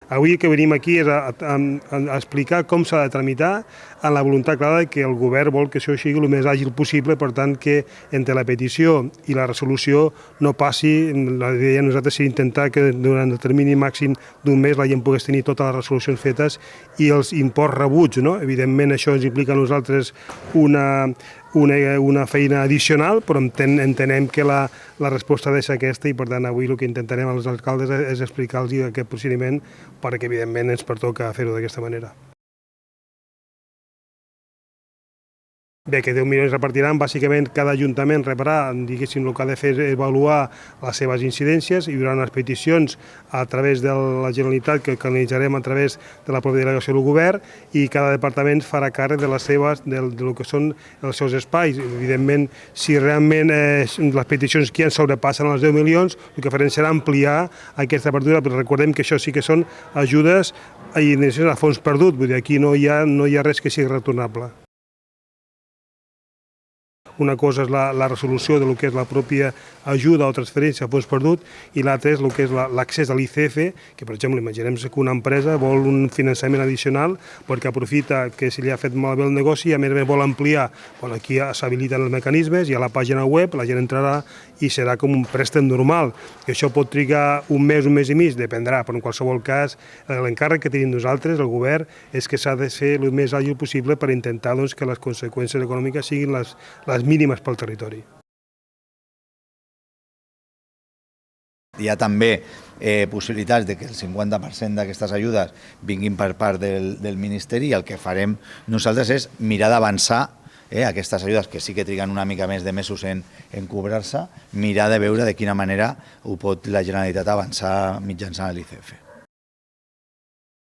Avui el que venim aquí és a explicar com s'ha de tramitar amb la voluntat clara que el govern vol que això sigui el més àgil possible, per tant que entre la petició i la resolució no passi, la idea de nosaltres és intentar que durant el termini màxim d'un mes la gent pogués tenir totes les resolucions fetes i els imports rebuts, no? Evidentment això ens implica a nosaltres una feina addicional, però entenem que la resposta ha de ser aquesta i per tant avui el que intentarem als alcaldes és explicar-los aquest procediment perquè evidentment ens pertoca fer-ho d'aquesta manera. Bé, que 10 milions repartiran, bàsicament cada ajuntament rebrà, diguéssim, el que ha de fer és avaluar les seves incidències, hi haurà unes peticions a través de la Generalitat que canalitzarem a través de la pròpia delegació del govern i cada departament farà càrrec de les seves, del que són els seus espais. Evidentment, si realment les peticions que hi ha sobrepassen els 10 milions, el que farem serà ampliar aquesta apertura, però recordem que això sí que són ajudes i indemnitzacions a fons perdut, vull dir, aquí no hi ha res que sigui retornable. Una cosa és la resolució del que és la pròpia ajuda o transferència a fons perdut i l'altra és el que és l'accés a l'ICF, que per exemple imaginem que una empresa vol un finançament addicional perquè aprofita que si li ha fet malbé el negoci i a més vol ampliar. Aquí s'habiliten els mecanismes i a la pàgina web la gent entrarà i serà com un préstec normal. Això pot trigar un mes i mig, dependrà, però en qualsevol cas l'encàrrec que tenim nosaltres, el govern, és que s'ha de ser el més àgil possible per intentar que les conseqüències econòmiques siguin les mínimes pel territori. Hi ha també possibilitats de que el 50% d'aquestes ajudes vinguin per part del Ministeri i el que farem nosaltres és mirar d'avançar aquestes ajudes que sí que triguen una mica més de mesos en cobrar-se, mirar de veure de quina manera ho pot la Generalitat avançar mitjançant l'ICF.